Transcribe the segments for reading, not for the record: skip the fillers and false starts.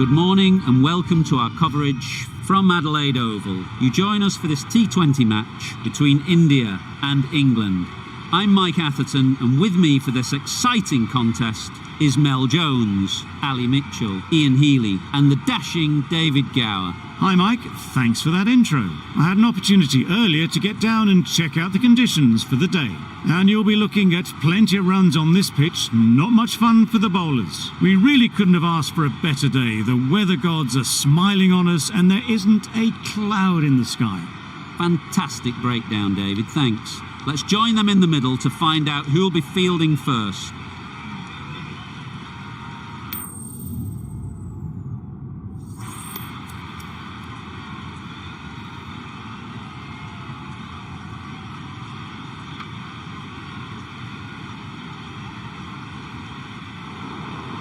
Good morning and welcome to our coverage from Adelaide Oval. You join us for this T20 match between India and England. I'm Mike Atherton, and with me for this exciting contest is Mel Jones, Ali Mitchell, Ian Healy and the dashing David Gower. Hi Mike, thanks for that intro. I had an opportunity earlier to get down and check out the conditions for the day. And you'll be looking at plenty of runs on this pitch, not much fun for the bowlers. We really couldn't have asked for a better day. The weather gods are smiling on us and there isn't a cloud in the sky. Fantastic breakdown, David, thanks. Let's join them in the middle to find out who'll be fielding first.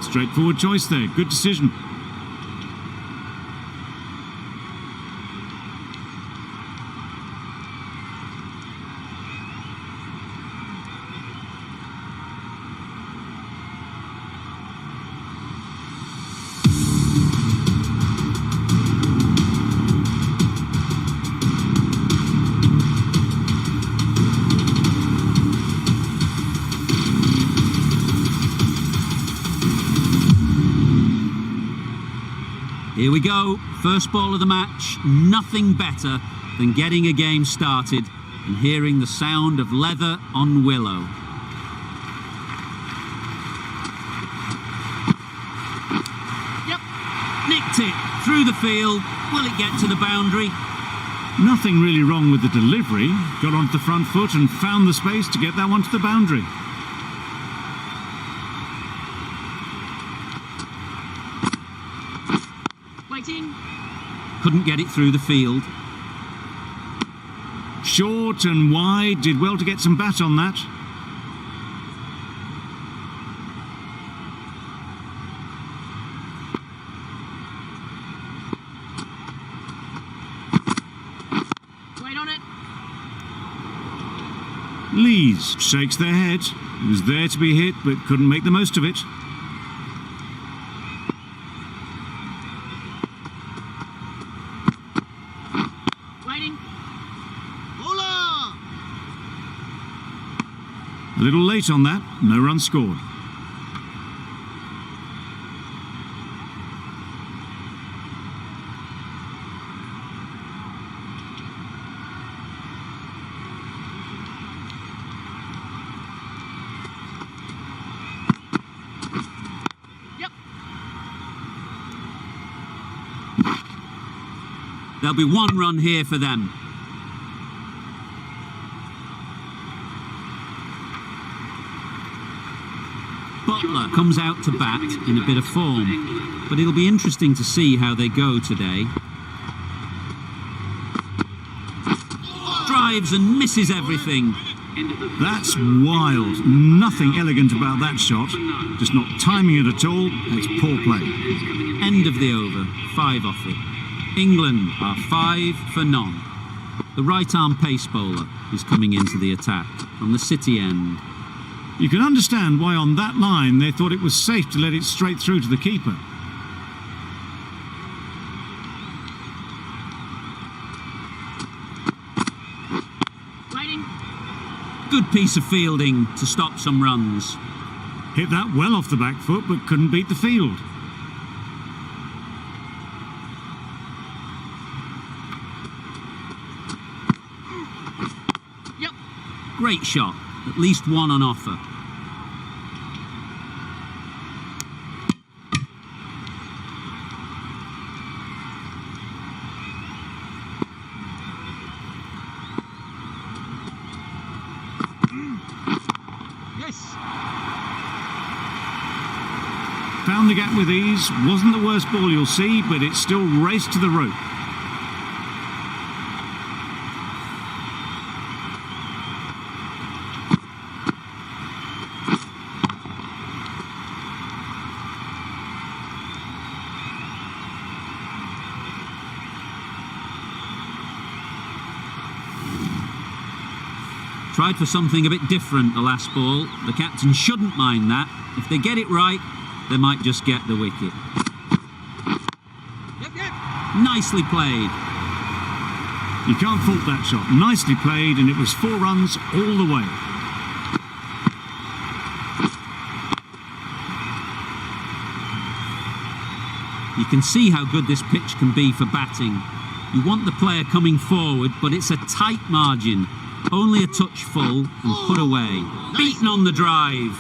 Straightforward choice there, good decision. Here we go, first ball of the match. Nothing better than getting a game started and hearing the sound of leather on willow. Yep, nicked it through the field. Will it get to the boundary? Nothing really wrong with the delivery. Got onto the front foot and found the space to get that one to the boundary. Couldn't get it through the field. Short and wide, did well to get some bat on that. Wait on it. Lees shakes their head. He was there to be hit but couldn't make the most of it. A little late on that, no run scored. Yep. There'll be one run here for them. Butler comes out to bat in a bit of form, but it'll be interesting to see how they go today. Drives and misses everything. That's wild. Nothing elegant about that shot. Just not timing it at all. It's poor play. End of the over. 5 off it. England are 5 for none. The right-arm pace bowler is coming into the attack from the City end. You can understand why on that line they thought it was safe to let it straight through to the keeper. Waiting. Good piece of fielding to stop some runs. Hit that well off the back foot but couldn't beat the field. Yep. Great shot. At least one on offer. Yes. Found the gap with ease. Wasn't the worst ball you'll see, but it still raced to the rope. Tried for something a bit different the last ball. The captain shouldn't mind that. If they get it right, they might just get the wicket. Nicely played. You can't fault that shot. Nicely played, and it was 4 runs all the way. You can see how good this pitch can be for batting. You want the player coming forward, but it's a tight margin. Only a touch full and put away. Beaten on the drive.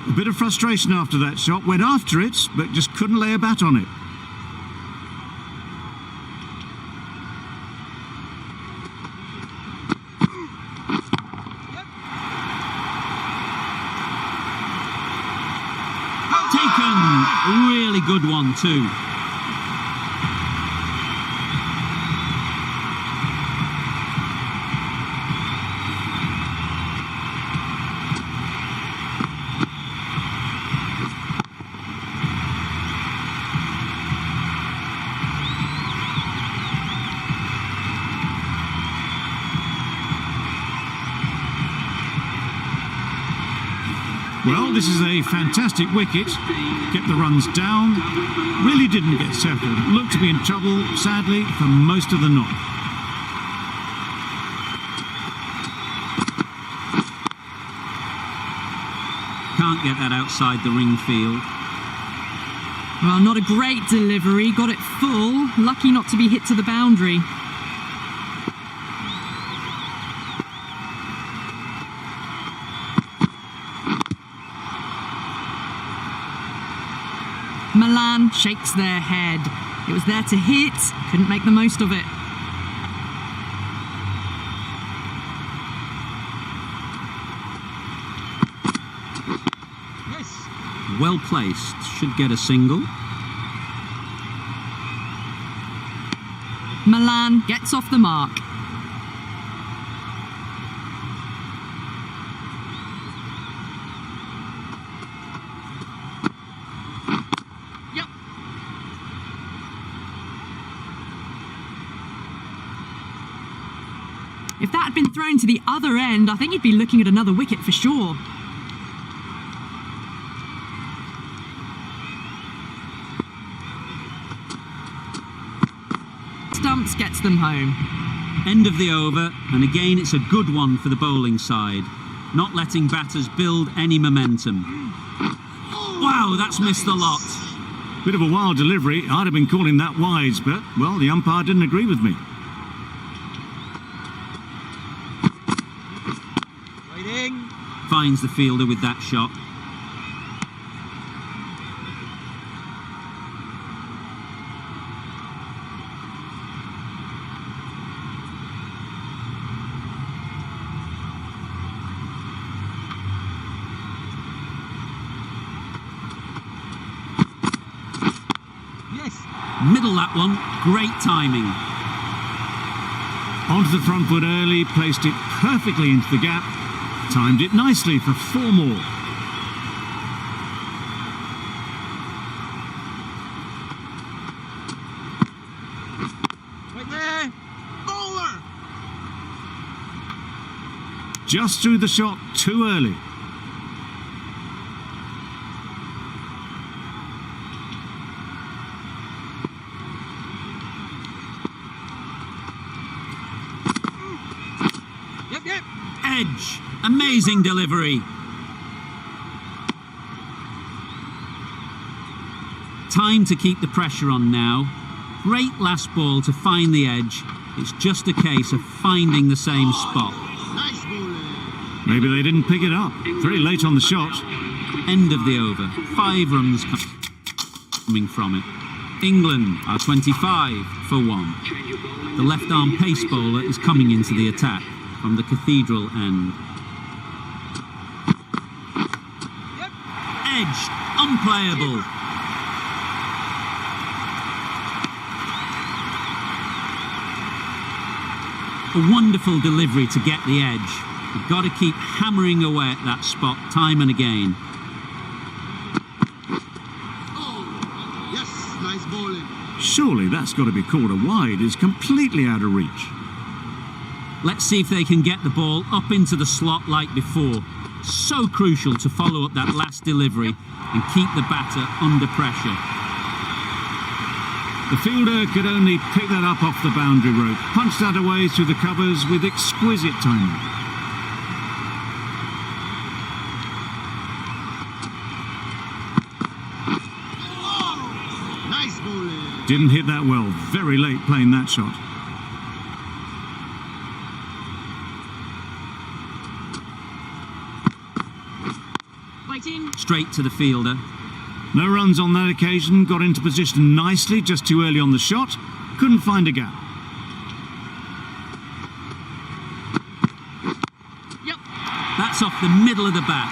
A bit of frustration after that shot. Went after it, but just couldn't lay a bat on it. Taken! A really good one too. Well, this is a fantastic wicket. Kept the runs down. Really didn't get settled. Looked to be in trouble, sadly, for most of the knock. Can't get that outside the ring field. Well, not a great delivery. Got it full. Lucky not to be hit to the boundary. Milan shakes their head. It was there to hit, couldn't make the most of it. Yes. Well placed, should get a single. Milan gets off the mark. If that had been thrown to the other end, I think you'd be looking at another wicket for sure. Stumps gets them home. End of the over, and again it's a good one for the bowling side. Not letting batters build any momentum. Wow, that's missed the lot. Bit of a wild delivery. I'd have been calling that wise, but, well, the umpire didn't agree with me. Finds the fielder with that shot. Yes. Middle that one. Great timing. Onto the front foot early, placed it perfectly into the gap. Timed it nicely for 4 more. Wait there! Bowler! Just threw the shot too early. Yep. Edge. Amazing delivery. Time to keep the pressure on now. Great last ball to find the edge. It's just a case of finding the same spot. Maybe they didn't pick it up. Very late on the shot. End of the over. 5 runs coming from it. England are 25 for 1. The left-arm pace bowler is coming into the attack from the Cathedral end. Edged, unplayable. A wonderful delivery to get the edge. You've got to keep hammering away at that spot time and again. Oh, yes, nice bowling. Surely that's got to be called a wide. It's completely out of reach. Let's see if they can get the ball up into the slot like before. So crucial to follow up that last delivery and keep the batter under pressure. The fielder could only pick that up off the boundary rope, punched that away through the covers with exquisite timing. Nice bowling. Didn't hit that well, very late playing that shot. Waiting. Straight to the fielder. No runs on that occasion, got into position nicely, just too early on the shot. Couldn't find a gap. Yep. That's off the middle of the bat.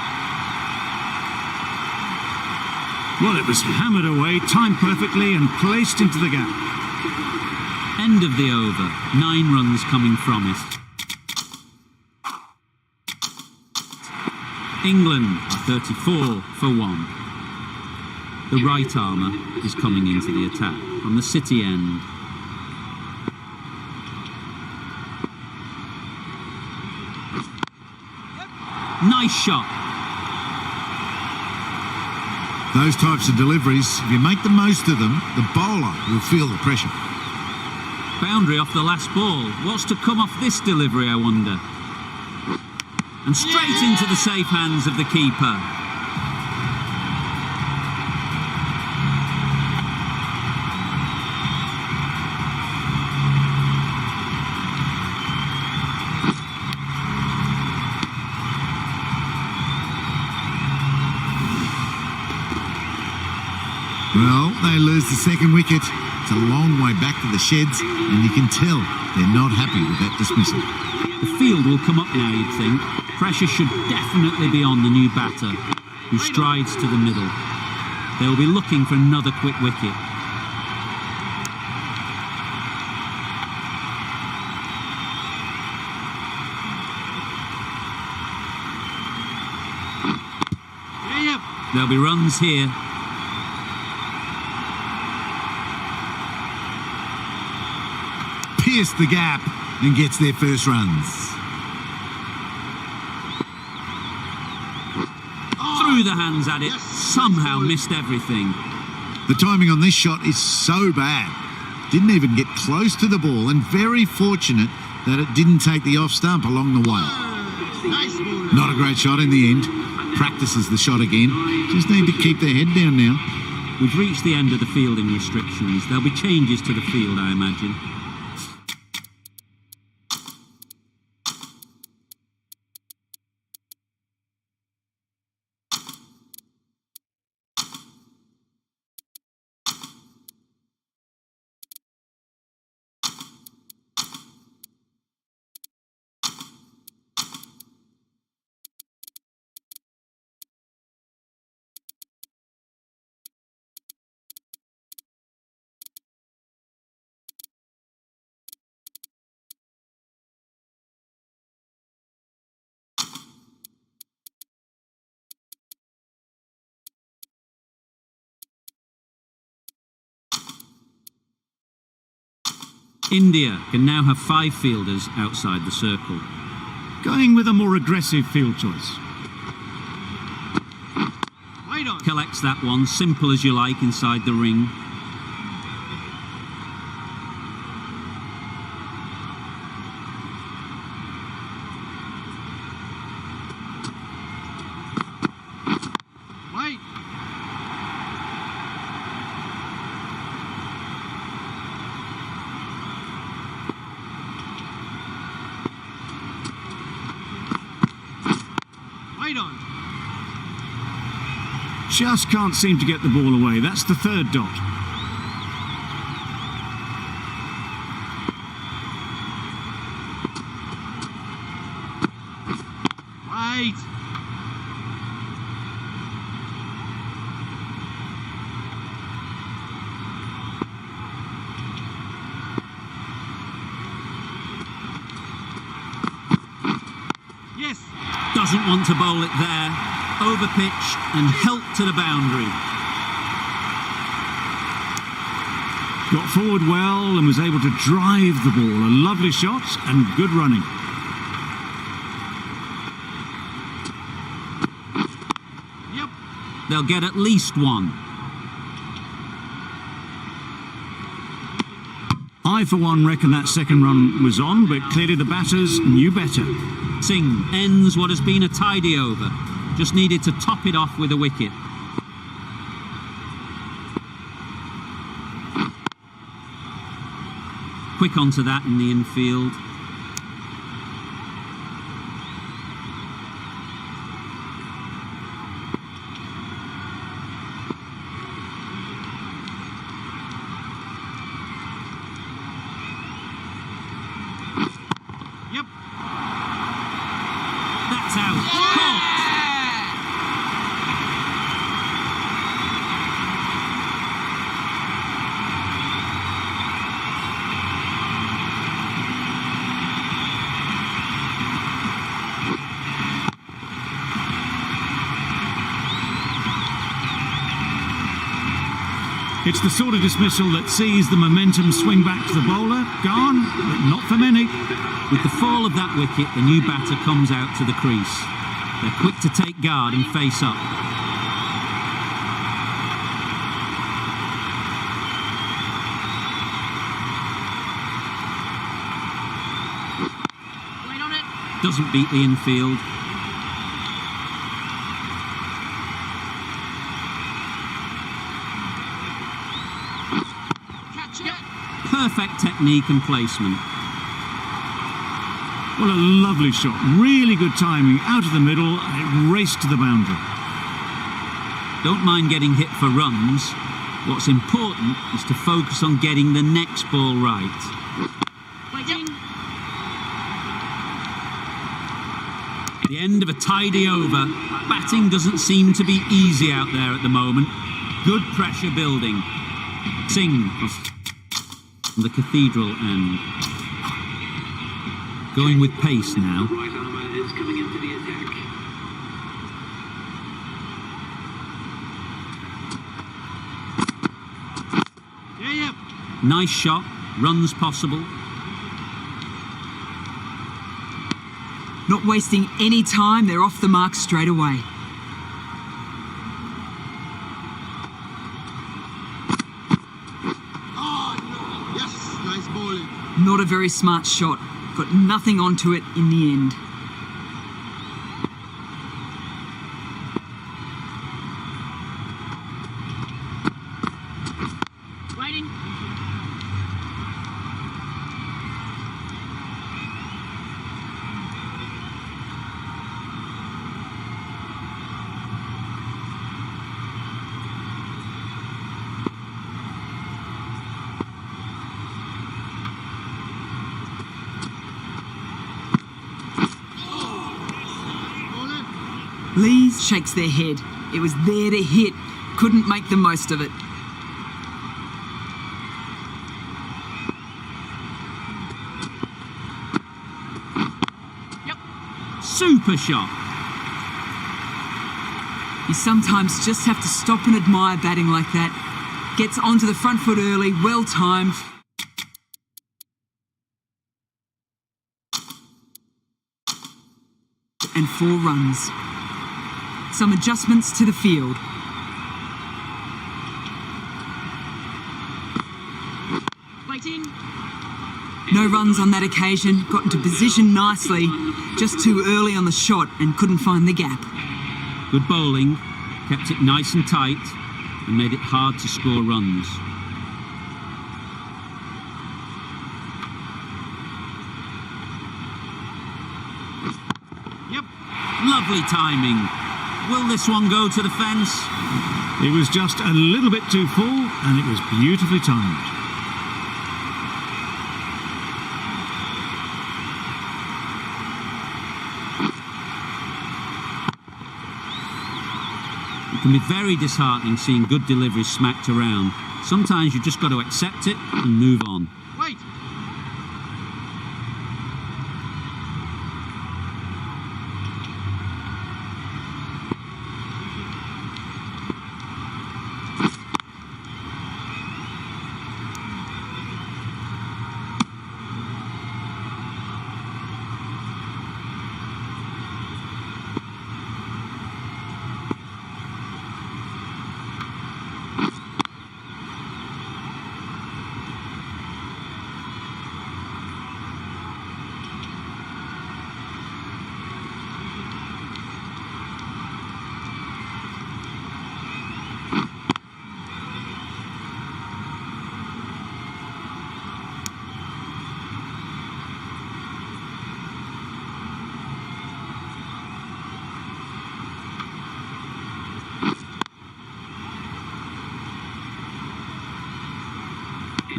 Well, it was hammered away, timed perfectly and placed into the gap. End of the over. 9 runs coming from it. England are 34 for 1. The right armour is coming into the attack from the City end. Nice shot. Those types of deliveries, if you make the most of them, the bowler will feel the pressure. Boundary off the last ball. What's to come off this delivery, I wonder? And straight into the safe hands of the keeper. Well, they lose the second wicket. It's a long way back to the sheds, and you can tell they're not happy with that dismissal. The field will come up now, you'd think. Pressure should definitely be on the new batter, who strides to the middle. They'll be looking for another quick wicket. There'll be runs here. Pierced the gap and gets their first runs. Threw the hands at it, somehow missed everything. The timing on this shot is so bad. Didn't even get close to the ball, and very fortunate that it didn't take the off stump along the way. Nice bowling. Not a great shot in the end. Practices the shot again. Just need to keep their head down now. We've reached the end of the fielding restrictions. There'll be changes to the field, I imagine. India can now have 5 fielders outside the circle. Going with a more aggressive field choice. Right on. Collects that one, simple as you like, inside the ring. Right. Right on. Just can't seem to get the ball away. That's the third dot. Right. Yes. Doesn't want to bowl it there. Overpitched and helped to the boundary. Got forward well and was able to drive the ball. A lovely shot and good running. Yep. They'll get at least one. I, for one, reckon that second run was on, but clearly the batters knew better. Singh ends what has been a tidy over. Just needed to top it off with a wicket. Quick onto that in the infield. Yep. That's out. Caught. It's the sort of dismissal that sees the momentum swing back to the bowler. Gone, but not for many. With the fall of that wicket, the new batter comes out to the crease. They're quick to take guard and face up. Wait on it. Doesn't beat the infield. Catch it. Perfect technique and placement. Well, a lovely shot. Really good timing. Out of the middle, and it raced to the boundary. Don't mind getting hit for runs. What's important is to focus on getting the next ball right. Waiting. The end of a tidy over. Batting doesn't seem to be easy out there at the moment. Good pressure building. Singh from the cathedral end. Going with pace now. Right armour is coming into the attack. Yeah. Nice shot. Runs possible. Not wasting any time, they're off the mark straight away. Oh, no. Yes, nice bowling. Not a very smart shot. Got nothing onto it in the end. Waiting. Bowling. Lees shakes their head. It was there to hit. Couldn't make the most of it. Yep. Super shot. You sometimes just have to stop and admire batting like that. Gets onto the front foot early, well timed. And 4 runs. Some adjustments to the field. Waiting. No runs on that occasion, got into position nicely, just too early on the shot and couldn't find the gap. Good bowling. Kept it nice and tight and made it hard to score runs. Yep. Lovely timing. Will this one go to the fence? It was just a little bit too full, and it was beautifully timed. It can be very disheartening seeing good deliveries smacked around. Sometimes you just got to accept it and move on. Wait.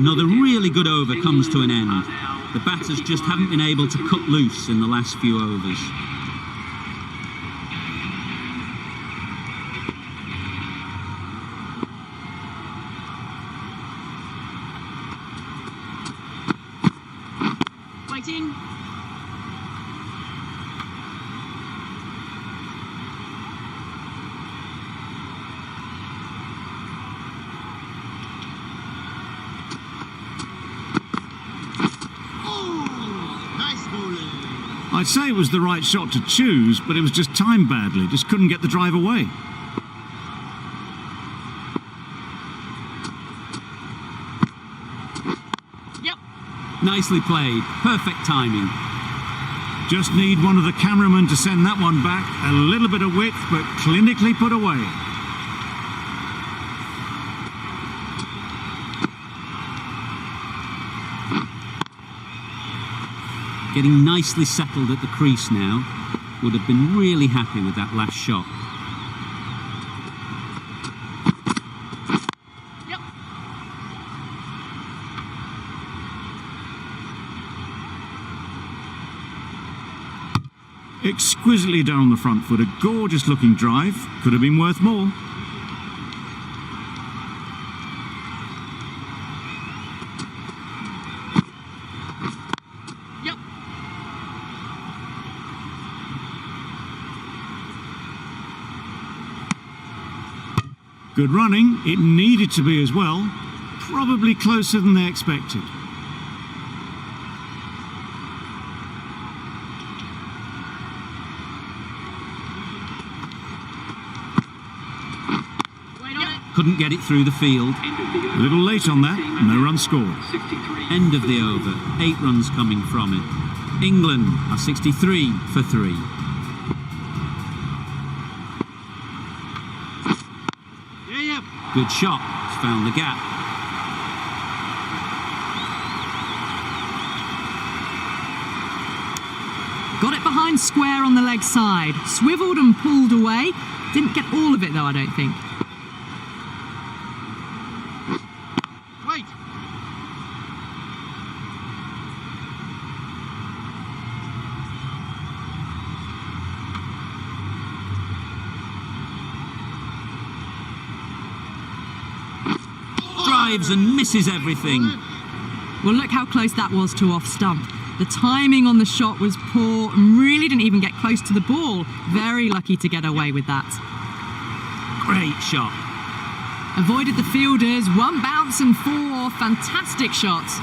Another really good over comes to an end. The batters just haven't been able to cut loose in the last few overs. Waiting. Nice bowling. I'd say it was the right shot to choose, but it was just timed badly. Just couldn't get the drive away. Yep. Nicely played. Perfect timing. Just need one of the cameramen to send that one back. A little bit of width, but clinically put away. Getting nicely settled at the crease now. Would have been really happy with that last shot. Yep. Exquisitely down the front foot. A gorgeous looking drive. Could have been worth more. Yep. Good running. It needed to be as well. Probably closer than they expected. Wait on it. Couldn't get it through the field. A little late on that. No run scored. 63. End of the over. 8 runs coming from it. England are 63 for 3. Yeah. Good shot. It's found the gap. Got it behind square on the leg side. Swiveled and pulled away. Didn't get all of it though, I don't think. Wait. Drives and misses everything. Well, look how close that was to off stump. The timing on the shot was poor and really didn't even get close to the ball. Very lucky to get away with that. Great shot. Avoided the fielders, 1 bounce and 4 fantastic shots.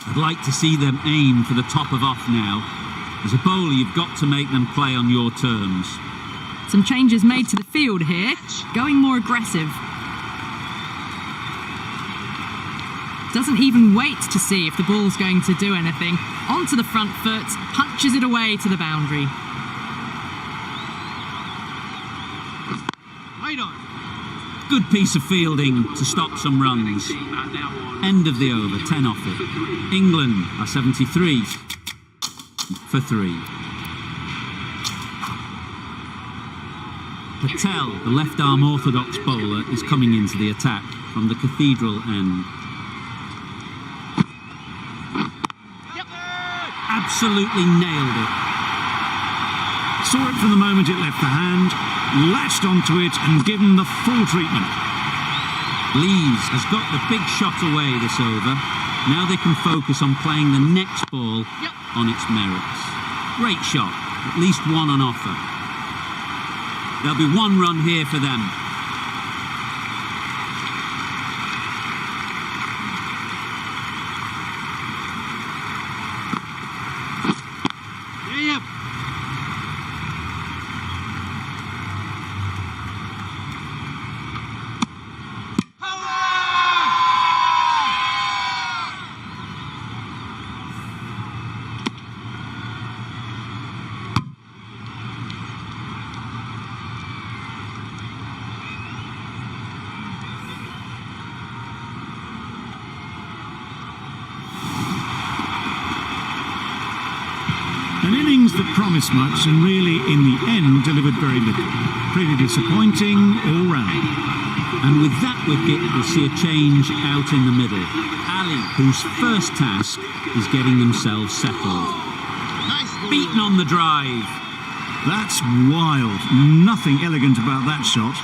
I'd like to see them aim for the top of off now. As a bowler, you've got to make them play on your terms. Some changes made to the field here, going more aggressive. Doesn't even wait to see if the ball's going to do anything. Onto the front foot, punches it away to the boundary. Wait on. Good piece of fielding to stop some runs. Team are now on End of the over, 10 off it. England are 73 for 3. Patel, the left-arm orthodox bowler, is coming into the attack from the Cathedral end. Absolutely nailed it. Saw it from the moment it left the hand, latched onto it and given the full treatment. Lees has got the big shot away this over. Now they can focus on playing the next ball on its merits. Great shot, at least one on offer. There'll be 1 run here for them. Yeah. innings that promised much and really, in the end, delivered very little. Pretty disappointing all round. And with that wicket, we'll see a change out in the middle. Ali, whose first task is getting themselves settled. Nice bowling. Beaten on the drive. That's wild. Nothing elegant about that shot.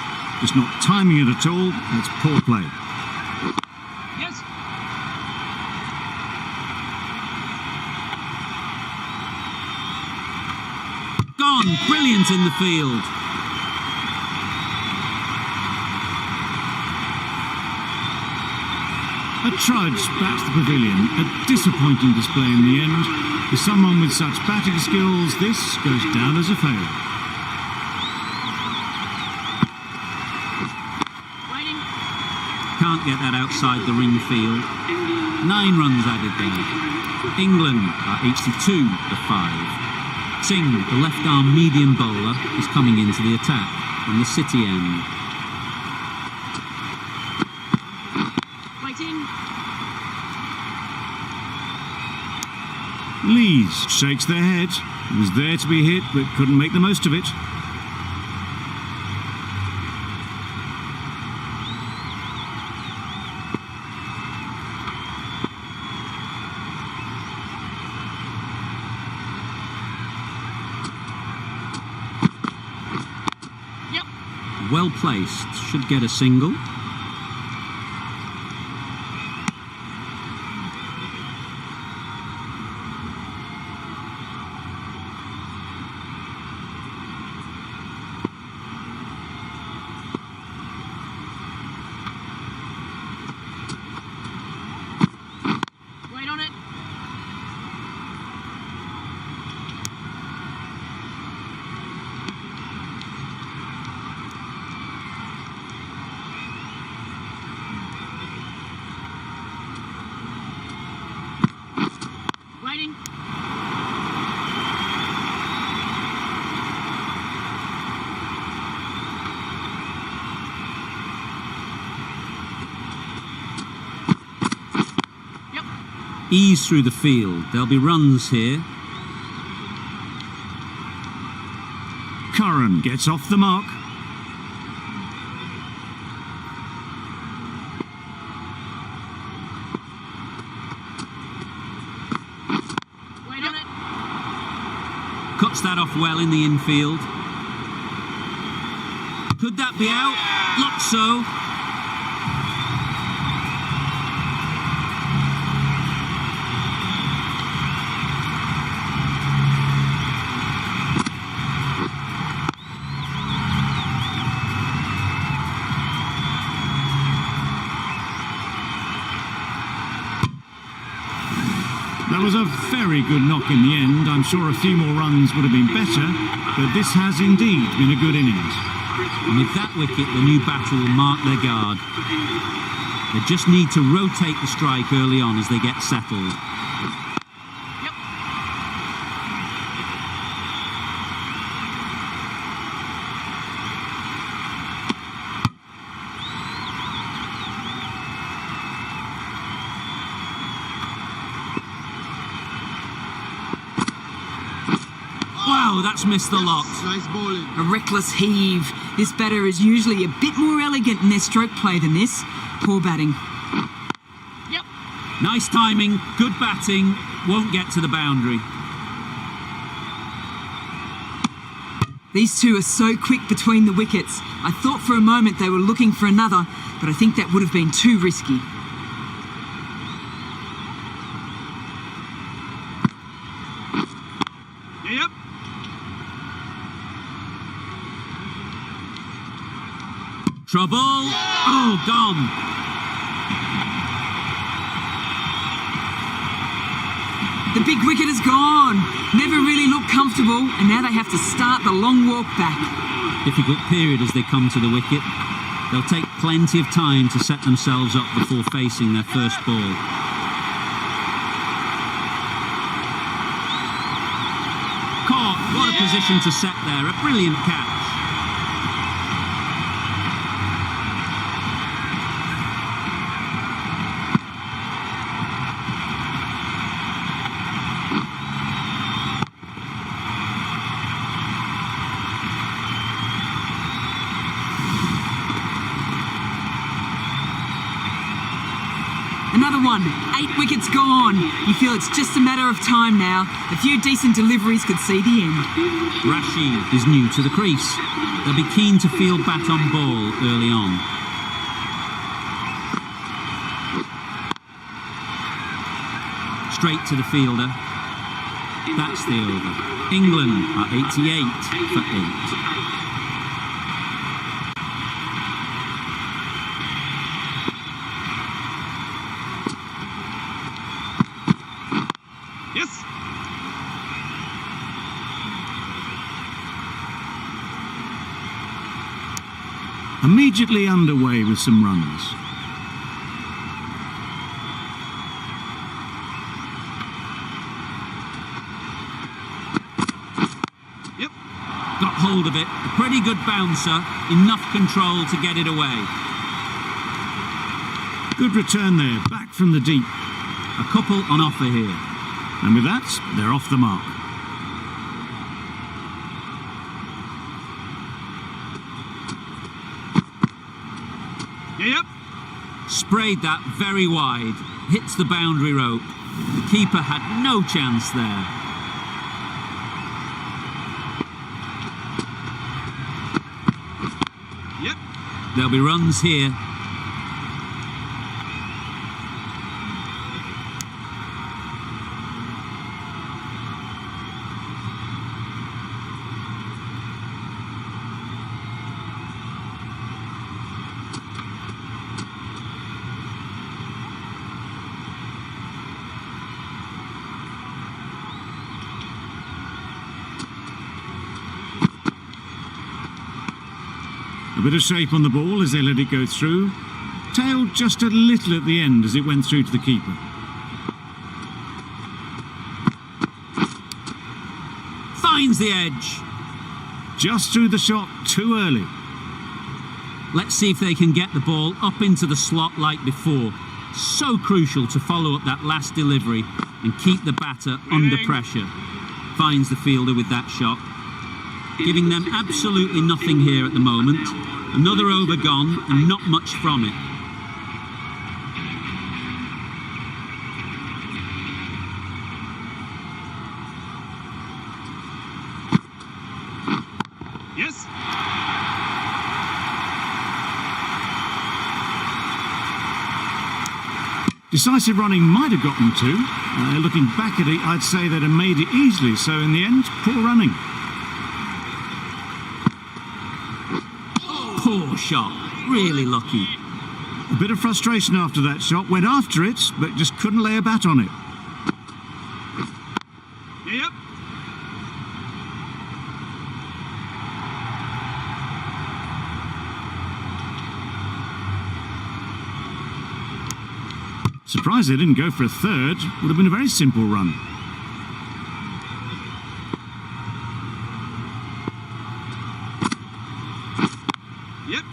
Just not timing it at all. That's poor play. Yes. Gone. Brilliant in the field. A trudge back to the pavilion. A disappointing display in the end. For someone with such batting skills, this goes down as a failure. Waiting. Can't get that outside the ring field. 9 runs added there. England are 82 to 5. Singh, the left-arm medium bowler, is coming into the attack from the City end. Waiting. Lees shakes their head. It was there to be hit, but couldn't make the most of it. Yep. Well placed. Should get a single. Wait on it. Waiting. Yep. Ease through the field. There'll be runs here. Curran gets off the mark. Wait on it. Cuts that off well in the infield. Could that be out? Looks so. That was a very good knock in the end. I'm sure a few more runs would have been better, but this has indeed been a good innings. And with that wicket, the new batter will mark their guard. They just need to rotate the strike early on as they get settled. Yep. Wow, that's missed the lot. Nice bowling. A reckless heave. This batter is usually a bit more elegant in their stroke play than this. Poor batting. Yep. Nice timing, good batting, won't get to the boundary. These two are so quick between the wickets. I thought for a moment they were looking for another, but I think that would have been too risky. Yep. Trouble. Oh, gone. The big wicket is gone. Never really looked comfortable, and now they have to start the long walk back. Difficult period as they come to the wicket. They'll take plenty of time to set themselves up before facing their first ball. Caught. What a position to set there. A brilliant catch. one. 8 wickets gone. You feel it's just a matter of time now. A few decent deliveries could see the end. Rashid is new to the crease. They'll be keen to field bat on ball early on. Straight to the fielder. That's the over. England are 88 for 8. Yes. Immediately underway with some runs. Yep. Got hold of it. A pretty good bouncer. Enough control to get it away. Good return there, back from the deep. A couple on offer here. And with that, they're off the mark. Yep. Sprayed that very wide. Hits the boundary rope. The keeper had no chance there. Yep. There'll be runs here. A bit of shape on the ball as they let it go through. Tailed just a little at the end as it went through to the keeper. Finds the edge. Just through the shot too early. Let's see if they can get the ball up into the slot like before. So crucial to follow up that last delivery and keep the batter under pressure. Finds the fielder with that shot. Giving them absolutely nothing here at the moment. Another over gone and not much from it. Yes. Decisive running might have gotten two. Looking back at it, I'd say they'd have made it easily. So in the end, poor running. Poor shot. Really lucky. A bit of frustration after that shot. Went after it, but just couldn't lay a bat on it. Yep. Surprised they didn't go for a third. Would have been a very simple run. Yep.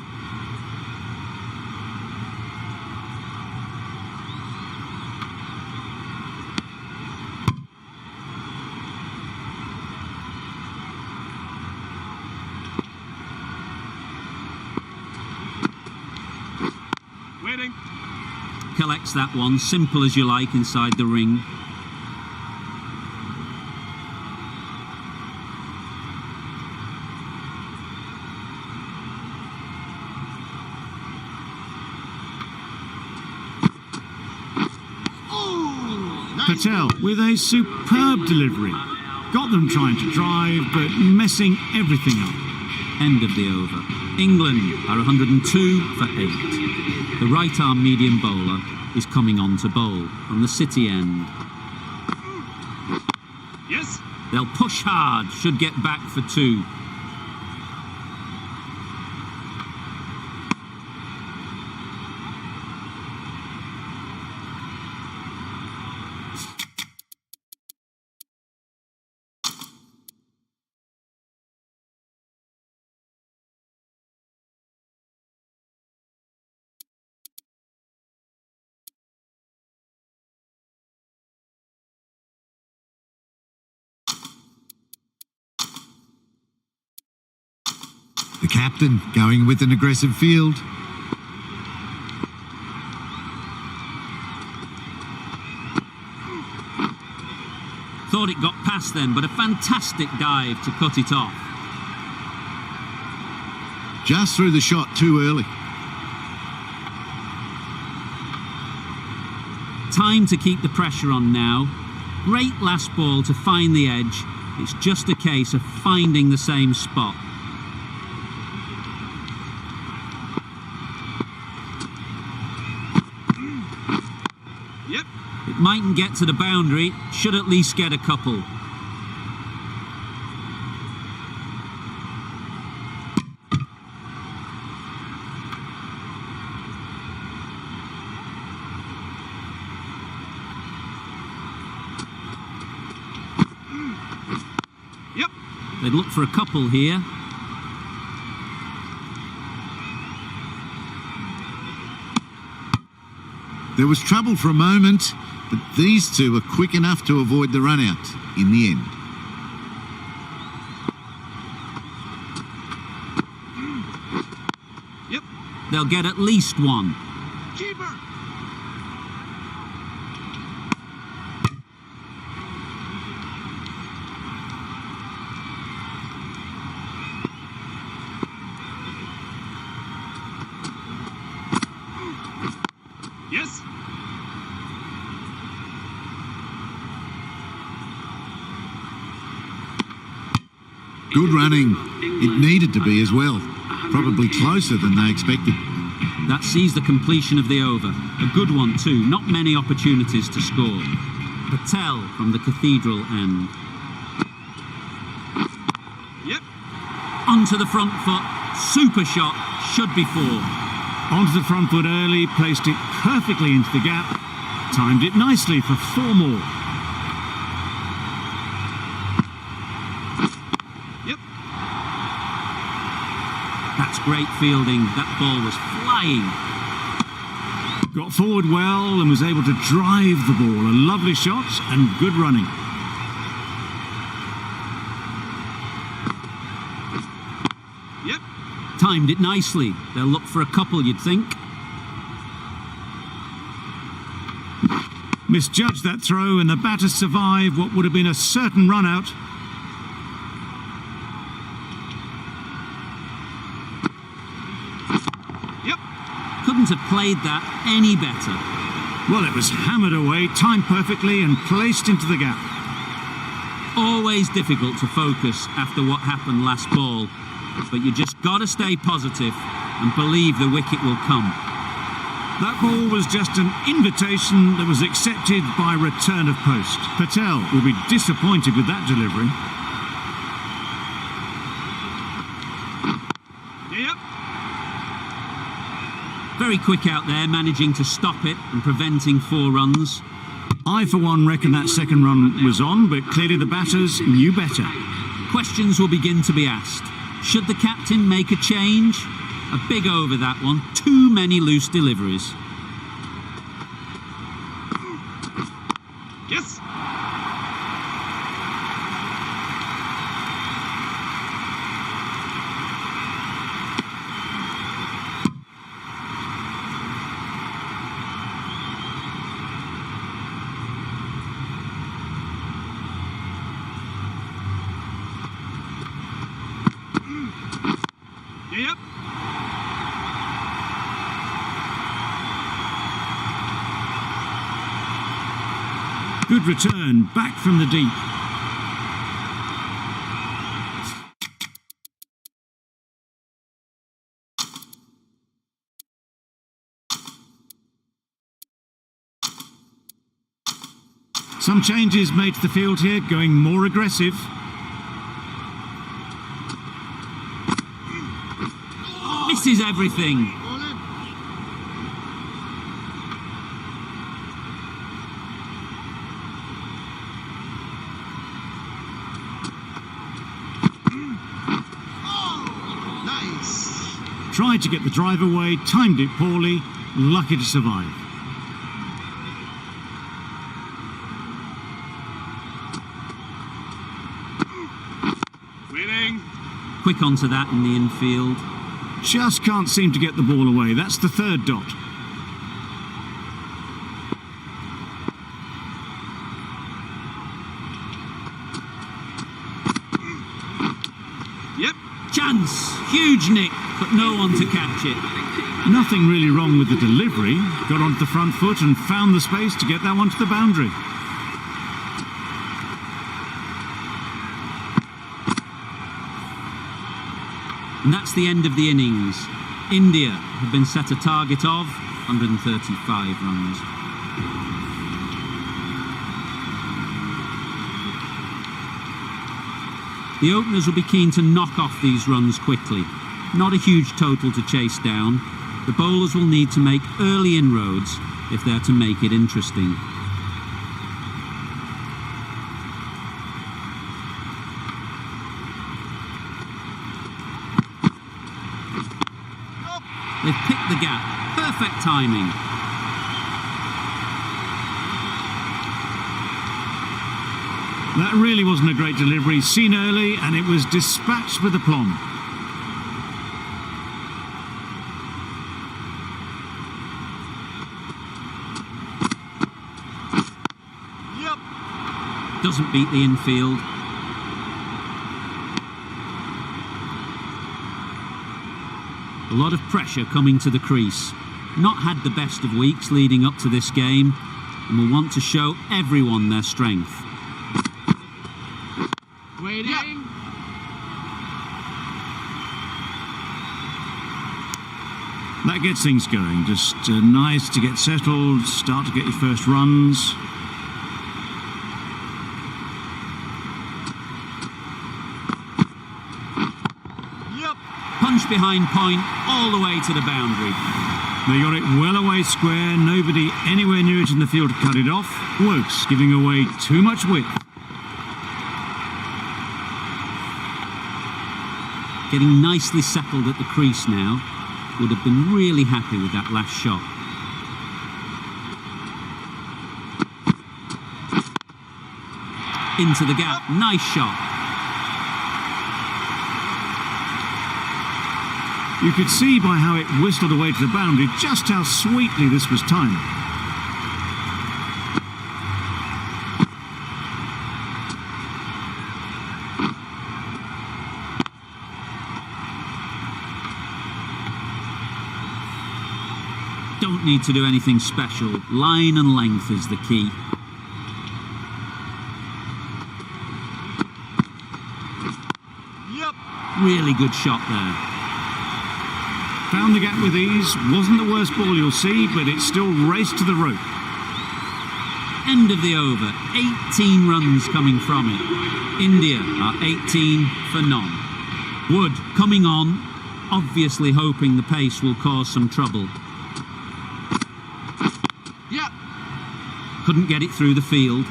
Waiting. Collects that one, simple as you like, inside the ring. Patel with a superb delivery. Got them trying to drive, but messing everything up. End of the over. England are 102 for 8. The right-arm medium bowler is coming on to bowl from the City end. Yes. They'll push hard, should get back for 2. The captain going with an aggressive field. thought it got past them, but a fantastic dive to cut it off. Just threw the shot too early. Time to keep the pressure on now. Great last ball to find the edge. It's just a case of finding the same spot. Yep. It mightn't get to the boundary, should at least get a couple. Yep. They'd look for a couple here. There was trouble for a moment, but these two were quick enough to avoid the run out in the end. Yep. They'll get at least one. Keeper. Yes. Good running. It needed to be as well. Probably closer than they expected. That sees the completion of the over. A good one too, not many opportunities to score. Patel from the Cathedral end. Yep. Onto the front foot, super shot, should be four. Onto the front foot early, placed it perfectly into the gap. Timed it nicely for 4 more. Yep. That's great fielding. That ball was flying. Got forward well and was able to drive the ball. A lovely shot and good running. Yep. Timed it nicely. They'll look for a couple, you'd think. Misjudged that throw and the batter survived what would have been a certain run out. Yep. Couldn't have played that any better. Well, it was hammered away, timed perfectly and placed into the gap. Always difficult to focus after what happened last ball, but you just got to stay positive and believe the wicket will come. That ball was just an invitation that was accepted by return of post. Patel will be disappointed with that delivery. Yep. Very quick out there, managing to stop it and preventing 4 runs. I, for one, reckon that second run was on, but clearly the batters knew better. Questions will begin to be asked. Should the captain make a change? A big over that one. Too many loose deliveries. Yes. Yep. Good return, back from the deep. Some changes made to the field here, going more aggressive. Misses everything. Tried to get the drive away, timed it poorly, lucky to survive. Winning. Quick onto that in the infield. Just can't seem to get the ball away. That's the 3rd dot. Yep. Chance, huge nick, but no one to catch it. Nothing really wrong with the delivery. Got onto the front foot and found the space to get that one to the boundary. And that's the end of the innings. India have been set a target of 135 runs. The openers will be keen to knock off these runs quickly. Not a huge total to chase down. The bowlers will need to make early inroads if they're to make it interesting. They've picked the gap. Perfect timing. That really wasn't a great delivery. Seen early, and it was dispatched with aplomb. Yep. Doesn't beat the infield. A lot of pressure coming to the crease. Not had the best of weeks leading up to this game, and will want to show everyone their strength. Waiting. Yep. That gets things going. Just nice to get settled, start to get your first runs. Yep. Punch behind point, all the way to the boundary. They got it well away square, nobody anywhere near it in the field to cut it off. Wokes giving away too much width. Getting nicely settled at the crease now. Would have been really happy with that last shot. Into the gap, nice shot. You could see by how it whistled away to the boundary just how sweetly this was timed. Don't need to do anything special. Line and length is the key. Yep. Really good shot there. Found the gap with ease. Wasn't the worst ball you'll see, but it still raced to the rope. End of the over. 18 runs coming from it. India are 18 for none. Wood coming on, obviously hoping the pace will cause some trouble. Yep. Couldn't get it through the field.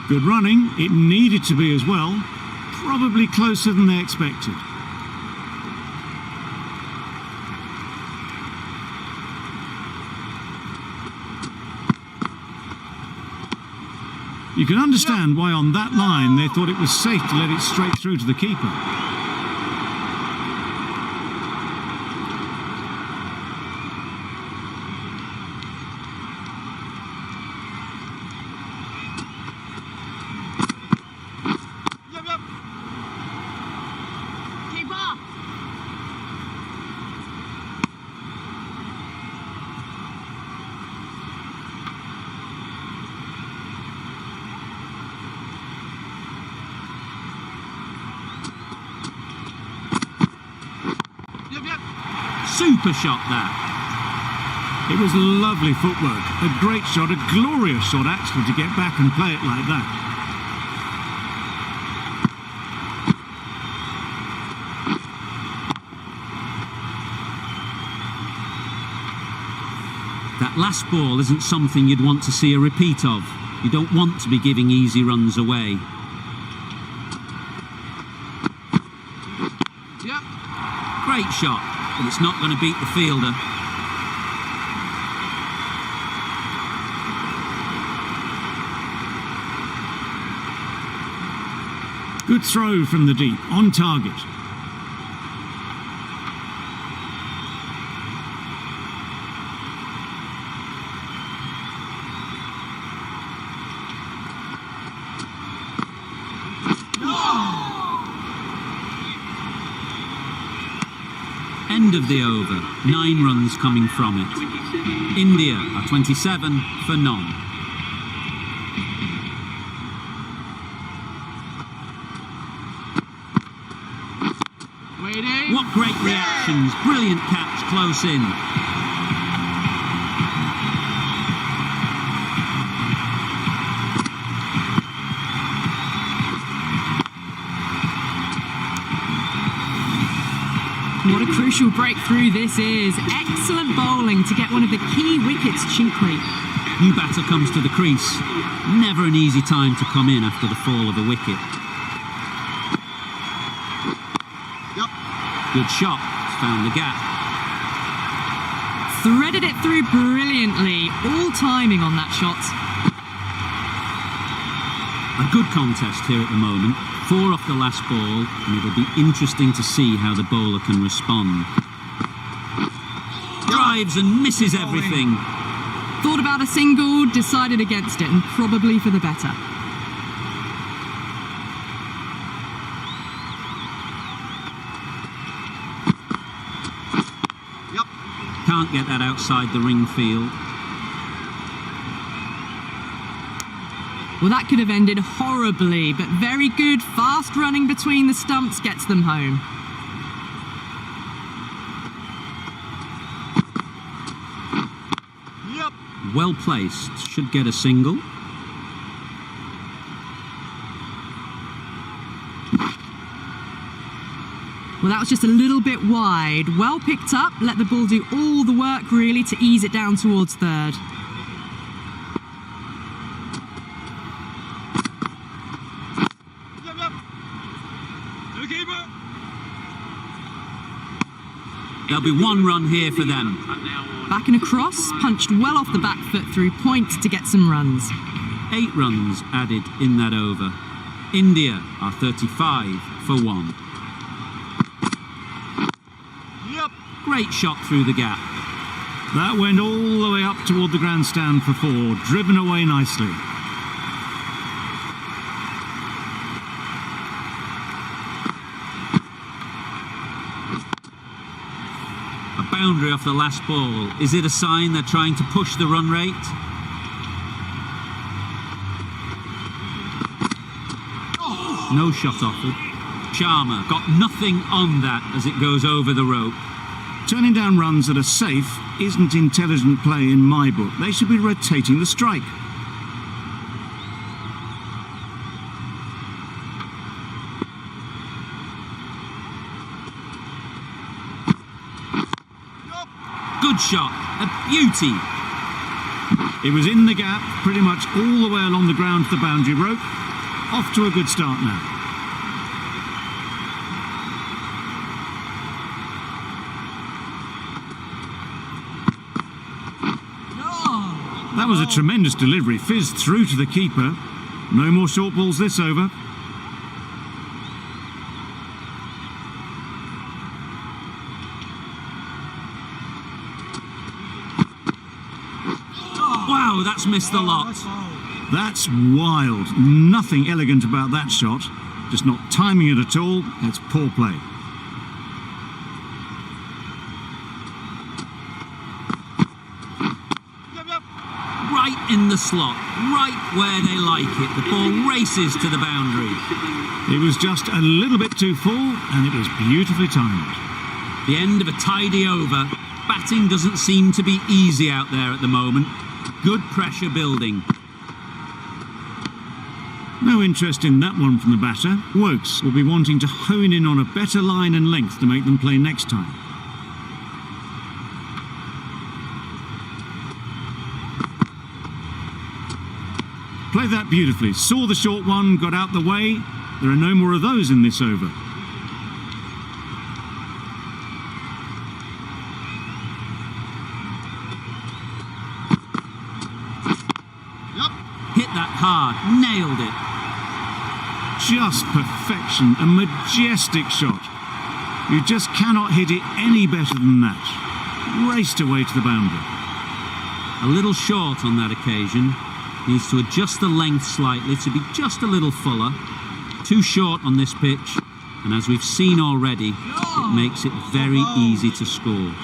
Good running. It needed to be as well. Probably closer than they expected. You can understand why on that line they thought it was safe to let it straight through to the keeper. Yep. Yep. Keeper! Yep. Yep. Super shot that. It was lovely footwork. A great shot, a glorious shot actually, to get back and play it like that. That last ball isn't something you'd want to see a repeat of. You don't want to be giving easy runs away. Yep. Great shot, but it's not going to beat the fielder. Good throw from the deep, on target. End of the over. 9 runs coming from it. India are 27 for none. Waiting. What great reactions. Brilliant catch close in. What a crucial breakthrough this is. Excellent bowling to get one of the key wickets cheaply. New batter comes to the crease. Never an easy time to come in after the fall of a wicket. Yep. Good shot. Found the gap. Threaded it through brilliantly. All timing on that shot. A good contest here at the moment. 4 off the last ball, and it'll be interesting to see how the bowler can respond. Drives and misses everything. Thought about a single, decided against it, and probably for the better. Yep. Can't get that outside the ring field. Well, that could have ended horribly, but very good. Fast running between the stumps gets them home. Yep. Well placed. Should get a single. Well, that was just a little bit wide. Well picked up. Let the ball do all the work, really, to ease it down towards third. Yep. Yep. To the keeper. There'll be 1 run here for them. Back and across, punched well off the back foot through point to get some runs. 8 runs added in that over. India are 35 for 1. Yep. Great shot through the gap. That went all the way up toward the grandstand for 4, driven away nicely. A boundary off the last ball. Is it a sign they're trying to push the run rate? No shot offered. Sharma got nothing on that as it goes over the rope. Turning down runs that are safe isn't intelligent play in my book. They should be rotating the strike. Good shot. A beauty. It was in the gap, pretty much all the way along the ground to the boundary rope. Off to a good start now. That was a tremendous delivery, fizzed through to the keeper. No more short balls this over. Wow, that's missed the lot. That's wild. Nothing elegant about that shot. Just not timing it at all. It's poor play. Yep. Yep. Right in the slot, right where they like it. The ball races to the boundary. It was just a little bit too full, and it was beautifully timed. The end of a tidy over. Batting doesn't seem to be easy out there at the moment. Good pressure building. No interest in that one from the batter. Wokes will be wanting to hone in on a better line and length to make them play next time. Played that beautifully. Saw the short one, got out the way. There are no more of those in this over. Hit that hard, nailed it. Just perfection, a majestic shot. You just cannot hit it any better than that. Raced away to the boundary. A little short on that occasion. Needs to adjust the length slightly to be just a little fuller. Too short on this pitch. And as we've seen already, it makes it very easy to score.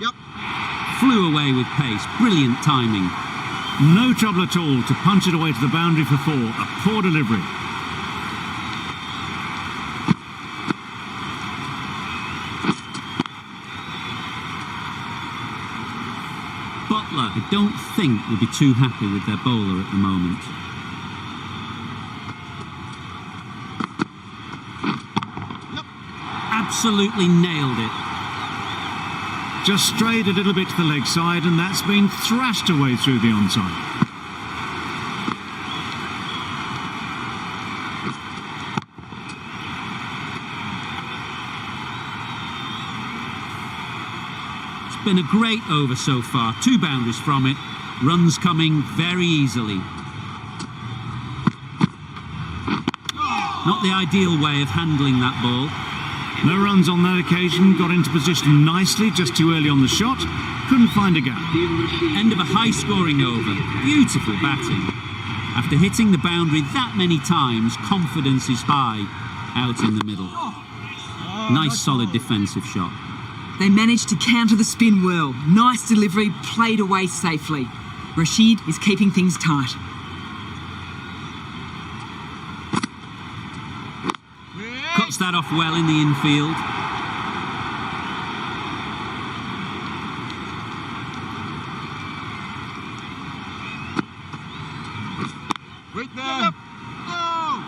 Yep. Flew away with pace, brilliant timing. No trouble at all to punch it away to the boundary for 4. A poor delivery. Butler, I don't think, will be too happy with their bowler at the moment. Absolutely nailed it. Just strayed a little bit to the leg side, and that's been thrashed away through the onside. It's been a great over so far. 2 boundaries from it. Runs coming very easily. Not the ideal way of handling that ball. No runs on that occasion, got into position nicely, just too early on the shot, couldn't find a gap. End of a high-scoring over. Beautiful batting. After hitting the boundary that many times, confidence is high out in the middle. Nice solid defensive shot. They managed to counter the spin well. Nice delivery, played away safely. Rashid is keeping things tight. Cuts that off well in the infield. Right there. Oh.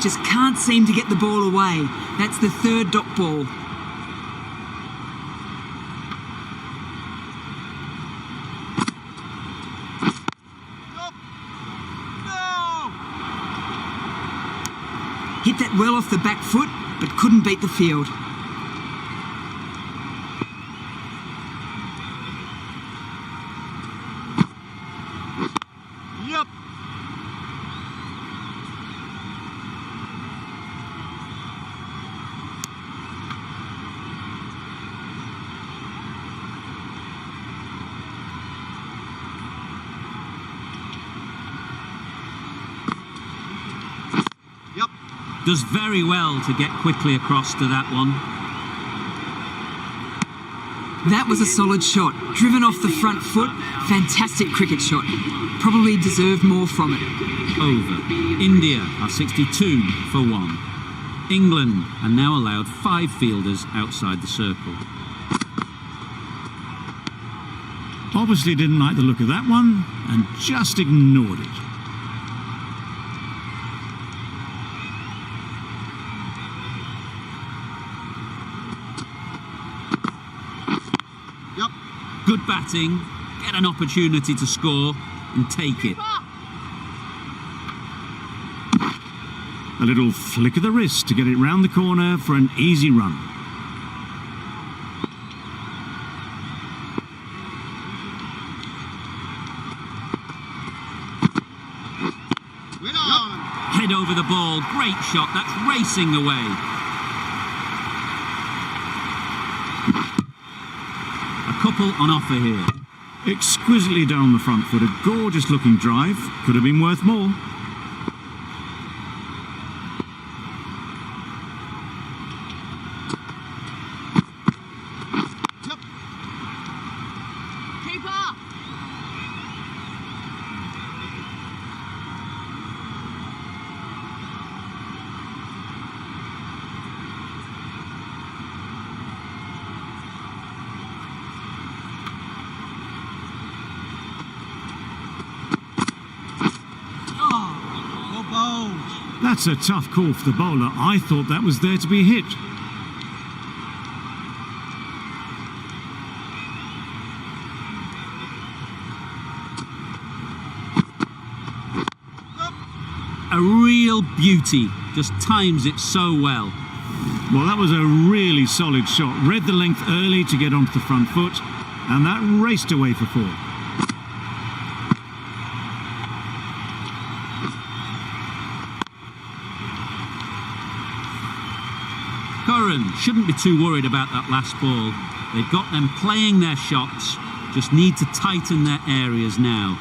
Just can't seem to get the ball away. That's the 3rd dot ball. Hit that well off the back foot, but couldn't beat the field. Yep. Yep. Does very well to get quickly across to that one. That was a solid shot. Driven off the front foot. Fantastic cricket shot. Probably deserved more from it. Over. India are 62 for 1. England are now allowed 5 fielders outside the circle. Obviously didn't like the look of that one, and just ignored it. Yep. Good batting, get an opportunity to score and take it. A little flick of the wrist to get it round the corner for an easy run. Wait on. Head over the ball, great shot, that's racing away. A couple on offer here. Exquisitely down the front foot, a gorgeous looking drive. Could have been worth more. Yep. Keeper! Well bowled. That's a tough call for the bowler. I thought that was there to be hit. A real beauty, just times it so well. Well, that was a really solid shot. Read the length early to get onto the front foot, and that raced away for 4. Curran shouldn't be too worried about that last ball. They've got them playing their shots, just need to tighten their areas now.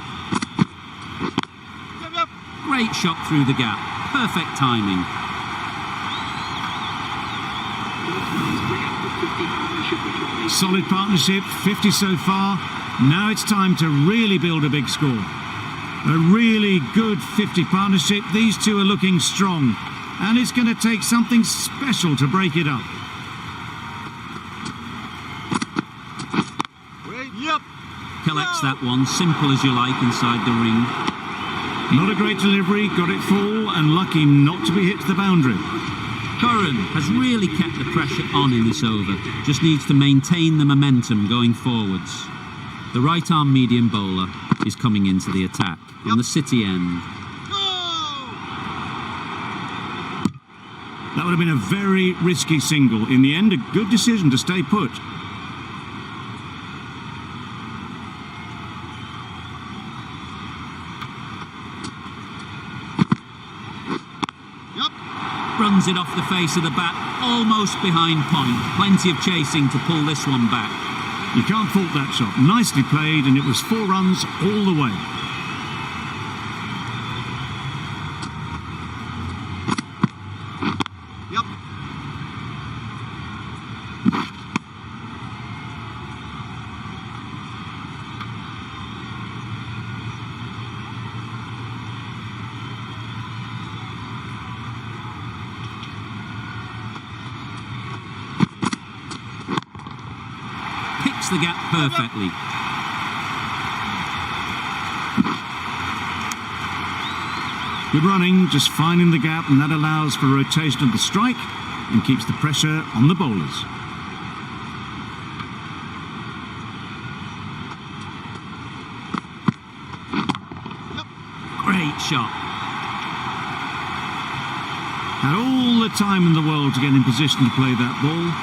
Great shot through the gap, perfect timing. Solid partnership, 50 so far. Now it's time to really build a big score. A really good 50 partnership. These two are looking strong, and it's going to take something special to break it up. Yep. Collects that one, simple as you like, inside the ring. Not a great delivery, got it full, and lucky not to be hit to the boundary. Curran has really kept the pressure on in this over, just needs to maintain the momentum going forwards. The right arm medium bowler is coming into the attack on the City end. That would have been a very risky single. In the end, a good decision to stay put. Runs it off the face of the bat, almost behind point. Plenty of chasing to pull this one back. You can't fault that shot. Nicely played, and it was 4 runs all the way. Yep. Picks the gap perfectly. Good running, just finding the gap, and that allows for rotation of the strike and keeps the pressure on the bowlers. Great shot. Had all the time in the world to get in position to play that ball.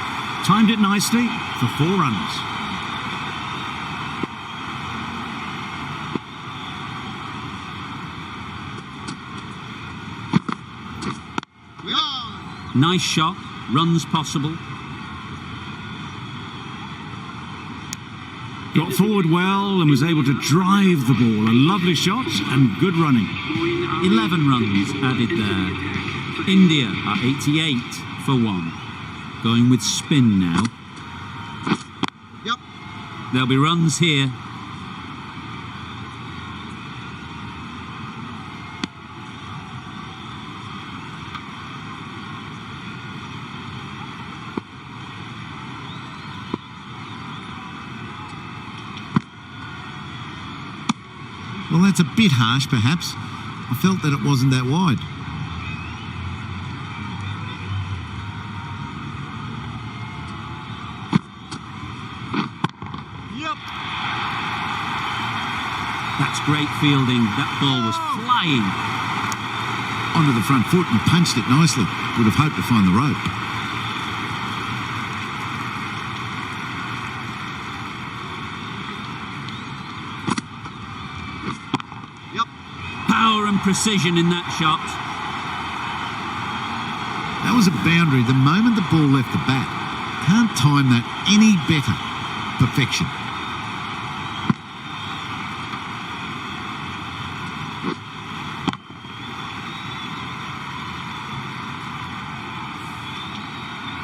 Timed it nicely for 4 runs. Nice shot, runs possible. Got forward well and was able to drive the ball. A lovely shot and good running. 11 runs added there. India are 88 for 1. Going with spin now. Yep. There'll be runs here. Well, that's a bit harsh, perhaps. I felt that it wasn't that wide. Yep. That's great fielding. That ball was flying. Onto the front foot and punched it nicely. Would have hoped to find the rope. Power and precision in that shot. That was a boundary the moment the ball left the bat. Can't time that any better. Perfection.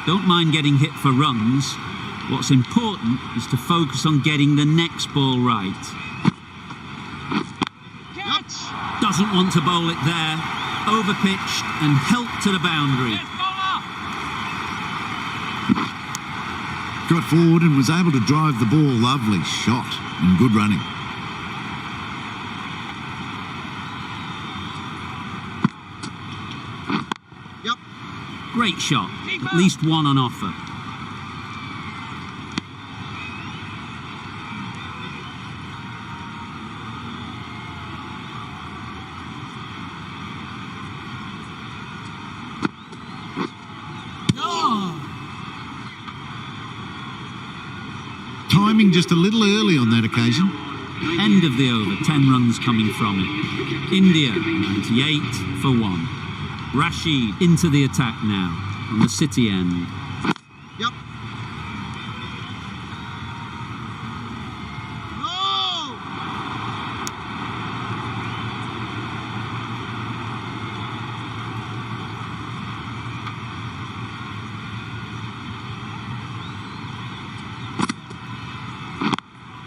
Don't mind getting hit for runs. What's important is to focus on getting the next ball right. Doesn't want to bowl it there. Overpitched and helped to the boundary. Got forward and was able to drive the ball. Lovely shot and good running. Yep. Great shot. At least one on offer. Timing just a little early on that occasion. End of the over, 10 runs coming from it. India, 98 for 1. Rashid into the attack now on the City end.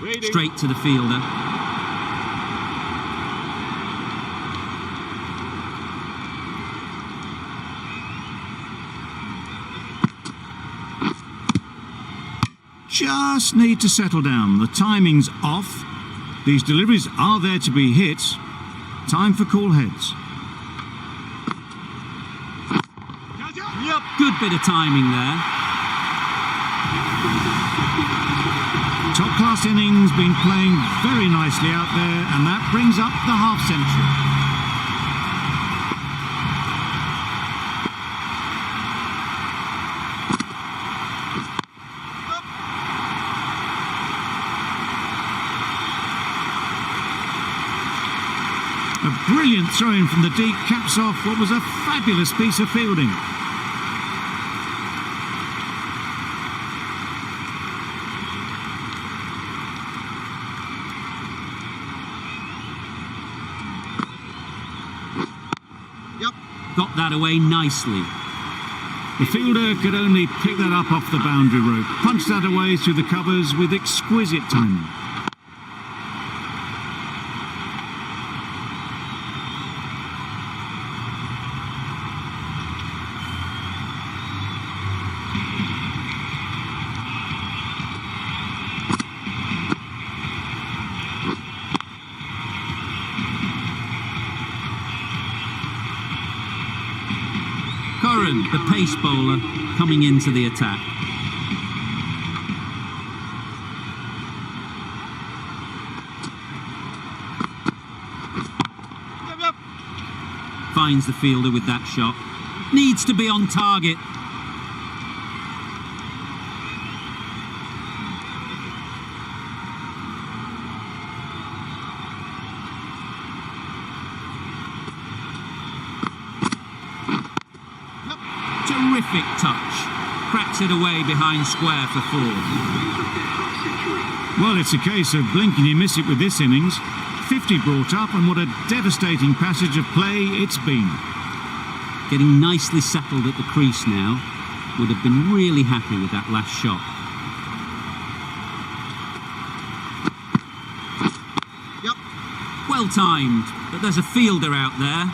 Straight to the fielder. Just need to settle down. The timing's off. These deliveries are there to be hit. Time for cool heads. Yep. Good bit of timing there. Top-class innings, been playing very nicely out there, and that brings up the half-century. A brilliant throw-in from the deep caps off what was a fabulous piece of fielding. Yep. Got that away nicely. The fielder could only pick that up off the boundary rope, punch that away through the covers with exquisite timing. Curran, the pace bowler, coming into the attack. Yep. Finds the fielder with that shot. Needs to be on target. Terrific touch. Cracks it away behind square for 4. Well, it's a case of blink and you miss it with this innings. 50 brought up, and what a devastating passage of play it's been. Getting nicely settled at the crease now. Would have been really happy with that last shot. Yep. Well timed, but there's a fielder out there.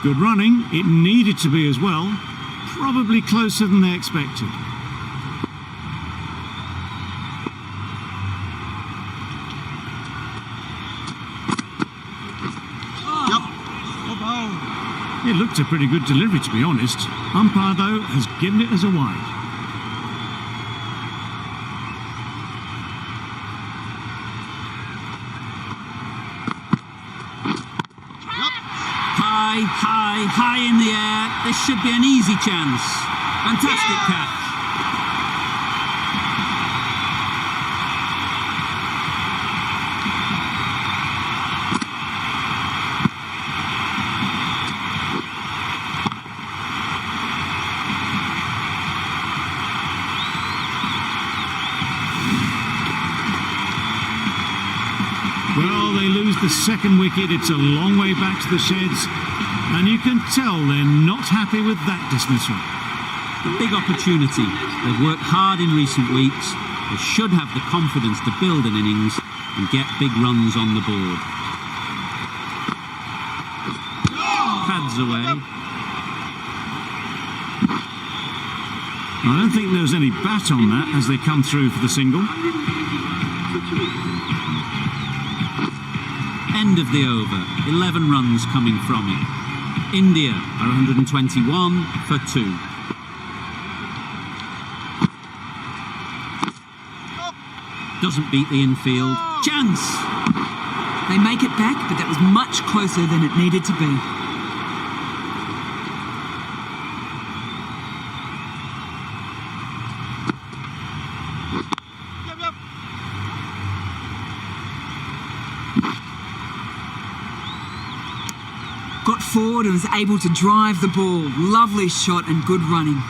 Good running. It needed to be as well. Probably closer than they expected. Yep. It looked a pretty good delivery, to be honest. Umpire, though, has given it as a wide. High in the air. This should be an easy chance. Fantastic catch. Well, they lose the second wicket. It's a long way back to the sheds. And you can tell they're not happy with that dismissal. A big opportunity. They've worked hard in recent weeks. They should have the confidence to build an innings and get big runs on the board. Pads away. I don't think there was any bat on that as they come through for the single. End of the over. 11 runs coming from it. India are 121 for 2. Doesn't beat the infield. Chance! They make it back, but that was much closer than it needed to be. got forward and was able to drive the ball. Lovely shot and good running.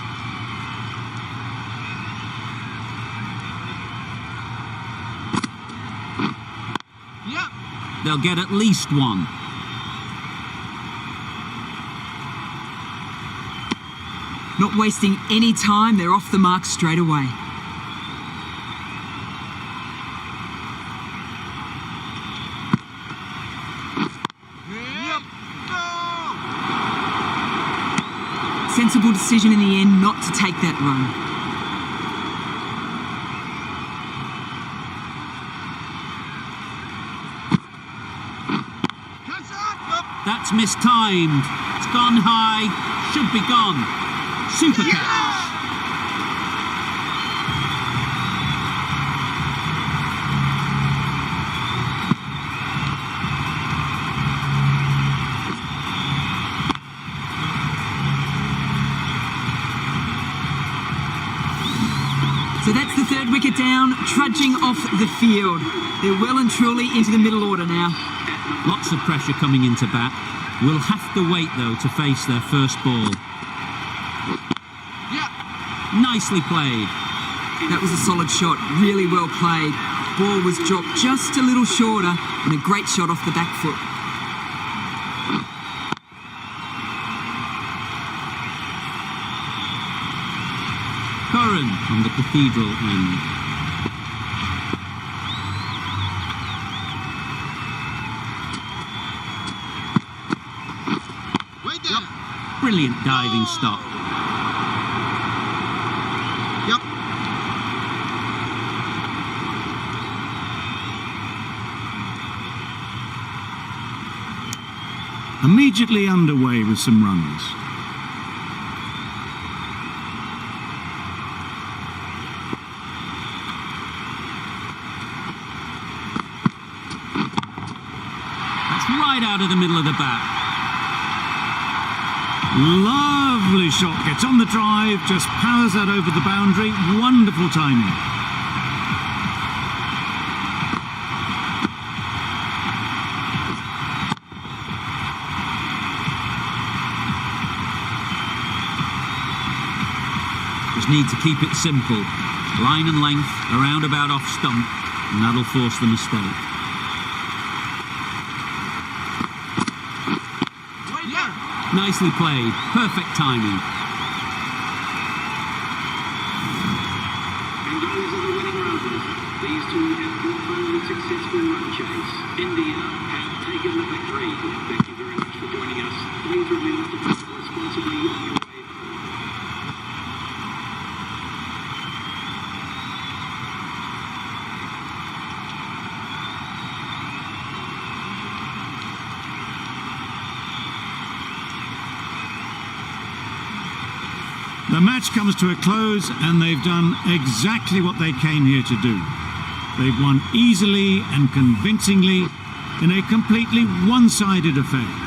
Yep. They'll get at least one. Not wasting any time, they're off the mark straight away. Yep. Go! Sensible decision in the end not to take that run. Catch up! Yep. That's mistimed. It's gone high. Should be gone. Super catch. So that's the third wicket down, trudging off the field. They're well and truly into the middle order now. Lots of pressure coming into bat. We'll have to wait, though, to face their first ball. Yep. Nicely played. That was a solid shot, really well played. Ball was dropped just a little shorter and a great shot off the back foot. Curran on the cathedral end. Way down. Brilliant diving stop. Yep. Immediately underway with some runs. That's right out of the middle of the bat. Lovely shot, gets on the drive, just powers that over the boundary. Wonderful timing. Just need to keep it simple. Line and length, around about off stump, and that'll force the mistake. Nicely played. Perfect timing. And those are the winning runs. These two have won the successful run chase. India have taken the victory. Thank you very much for joining us. Please remember to travel responsibly on your way home. The match comes to a close and they've done exactly what they came here to do. They've won easily and convincingly in a completely one-sided affair.